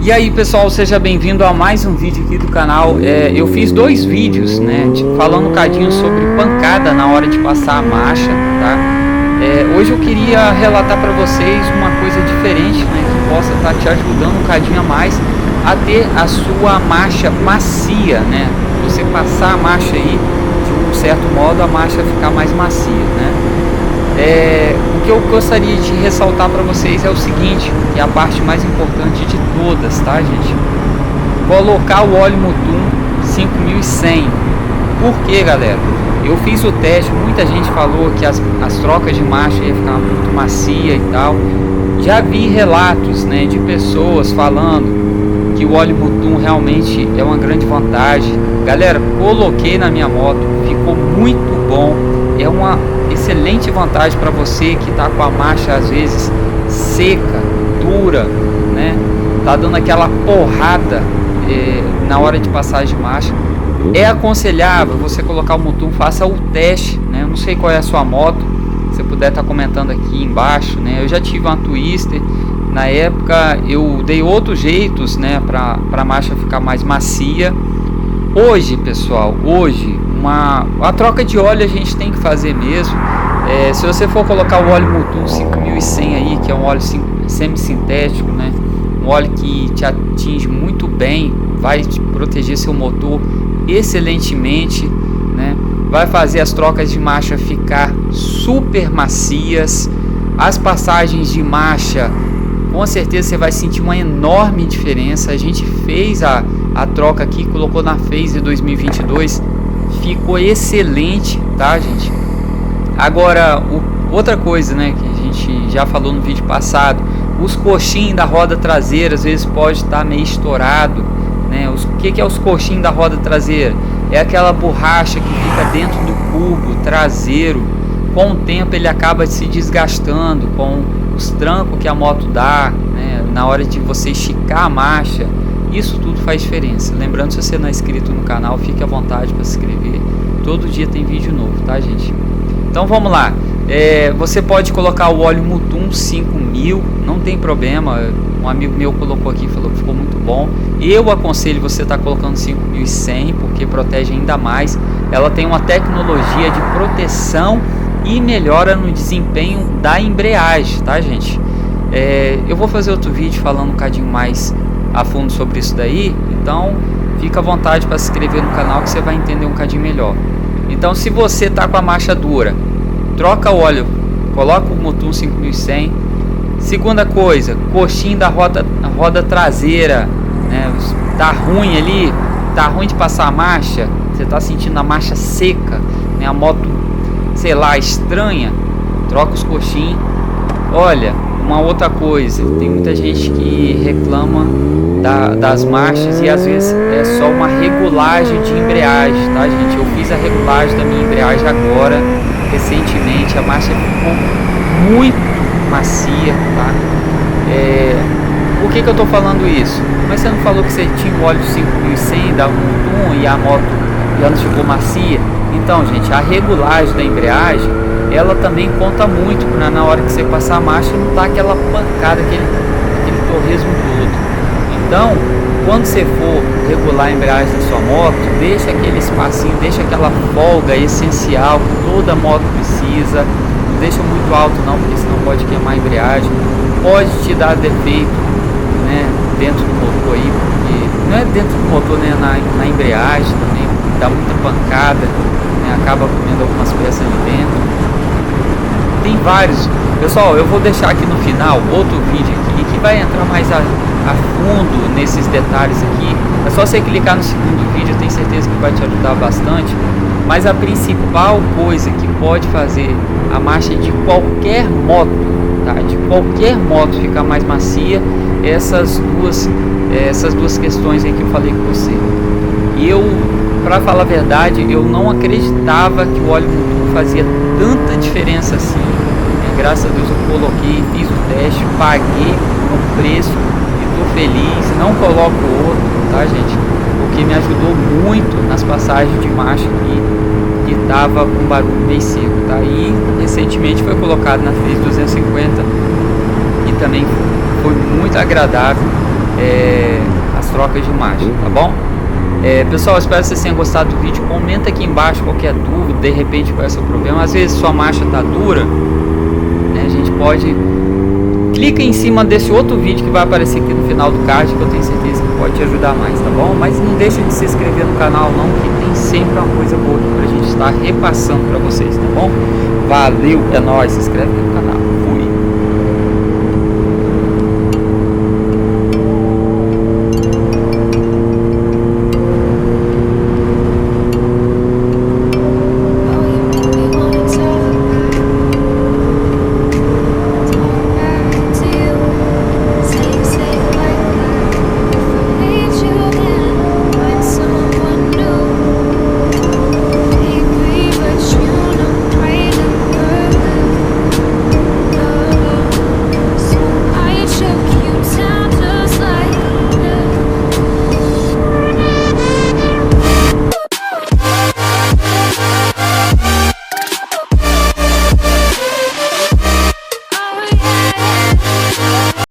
E aí pessoal, seja bem-vindo a mais um vídeo aqui do canal. Eu fiz dois vídeos, né, falando um bocadinho sobre pancada na hora de passar a marcha, tá? Hoje eu queria relatar para vocês uma coisa diferente, né, que possa estar te ajudando um bocadinho a mais a ter a sua marcha macia, né? Você passar a marcha aí de um certo modo, a marcha ficar mais macia, né? O que eu gostaria de ressaltar para vocês é o seguinte, que é a parte mais importante de todas, tá, gente? Colocar o óleo Mutum 5100. Por que, galera? Eu fiz o teste, muita gente falou que as trocas de marcha ia ficar muito macia e tal. Já vi relatos, né, de pessoas falando que o óleo Mutum realmente é uma grande vantagem. Galera, coloquei na minha moto, ficou muito bom. É uma excelente vantagem para você que está com a marcha às vezes seca, dura, né? Tá dando aquela porrada na hora de passagem de marcha. É aconselhável você colocar o Mutum, faça o teste, né? Eu não sei qual é a sua moto, se você puder estar comentando aqui embaixo, né? Eu já tive uma Twister, na época eu dei outros jeitos, né, para a marcha ficar mais macia. Hoje, pessoal, a troca de óleo a gente tem que fazer mesmo. Se você for colocar o óleo Mutum 5100 aí, que é um óleo semi-sintético, né, um óleo que te atinge muito bem, vai te proteger seu motor excelentemente, né, vai fazer as trocas de marcha ficar super macias. As passagens de marcha, com certeza você vai sentir uma enorme diferença. A gente fez a troca aqui, colocou na Phase 2022, ficou excelente, tá, gente? Agora, outra coisa, né, que a gente já falou no vídeo passado, os coxinhos da roda traseira às vezes pode estar meio estourado, né? O que é os coxinhos da roda traseira? É aquela borracha que fica dentro do cubo traseiro. Com o tempo ele acaba se desgastando com os trancos que a moto dá, né, na hora de você esticar a marcha. Isso tudo faz diferença. Lembrando, se você não é inscrito no canal, fique à vontade para se inscrever. Todo dia tem vídeo novo, tá, gente? Então vamos lá. Você pode colocar o óleo Mutum 5000, não tem problema. Um amigo meu colocou aqui, falou que ficou muito bom. Eu aconselho você estar colocando 5100, porque protege ainda mais. Ela tem uma tecnologia de proteção e melhora no desempenho da embreagem, tá, gente? Eu vou fazer outro vídeo falando um bocadinho mais a fundo sobre isso daí, então fica à vontade para se inscrever no canal que você vai entender um bocadinho melhor. Então, se você tá com a marcha dura, troca o óleo, coloca o Mutum 5100. Segunda coisa, coxinho da roda traseira, né? Tá ruim ali, tá ruim de passar a marcha, você tá sentindo a marcha seca, né? A moto, sei lá, estranha, troca os coxinhos. Olha, uma outra coisa, tem muita gente que reclama das marchas e às vezes é só uma regulagem de embreagem, tá, gente? Eu fiz a regulagem da minha embreagem agora, recentemente, a marcha ficou muito macia, tá? Por que eu tô falando isso? Mas você não falou que você tinha o óleo 5100 da Mutum e a moto já não ficou macia? Então, gente, a regulagem da embreagem, ela também conta muito na hora que você passar a marcha, não tá aquela pancada, aquele torresmo todo. Então, quando você for regular a embreagem da sua moto, deixa aquele espacinho, deixa aquela folga essencial que toda moto precisa. Não deixa muito alto não, porque senão pode queimar a embreagem, pode te dar defeito, né, dentro do motor aí, porque não é dentro do motor, né, na embreagem também, dá muita pancada, né, acaba comendo algumas peças ali dentro. Tem vários. Pessoal, eu vou deixar aqui no final outro vídeo aqui que vai entrar mais a fundo nesses detalhes aqui. É só você clicar no segundo vídeo, eu tenho certeza que vai te ajudar bastante. Mas a principal coisa que pode fazer a marcha de qualquer moto, tá, de qualquer moto ficar mais macia, essas duas questões aí que eu falei com você. E para falar a verdade, eu não acreditava que o óleo Mutum fazia tanta diferença assim. Graças a Deus eu coloquei, fiz o teste, paguei o preço e estou feliz. Não coloco outro, tá, gente? Porque me ajudou muito nas passagens de marcha que tava com barulho meio seco, tá? E recentemente foi colocado na Phase 250 e também foi muito agradável. trocas de marcha, tá bom? Pessoal, espero que vocês tenham gostado do vídeo. Comenta aqui embaixo qualquer dúvida, de repente qual é o seu problema. Às vezes sua marcha tá dura, né? A gente pode... Clica em cima desse outro vídeo que vai aparecer aqui no final do card, que eu tenho certeza que pode te ajudar mais, tá bom? Mas não deixa de se inscrever no canal não, que tem sempre uma coisa boa aqui pra gente estar repassando pra vocês, tá bom? Valeu, é nóis, se inscreve aqui no canal.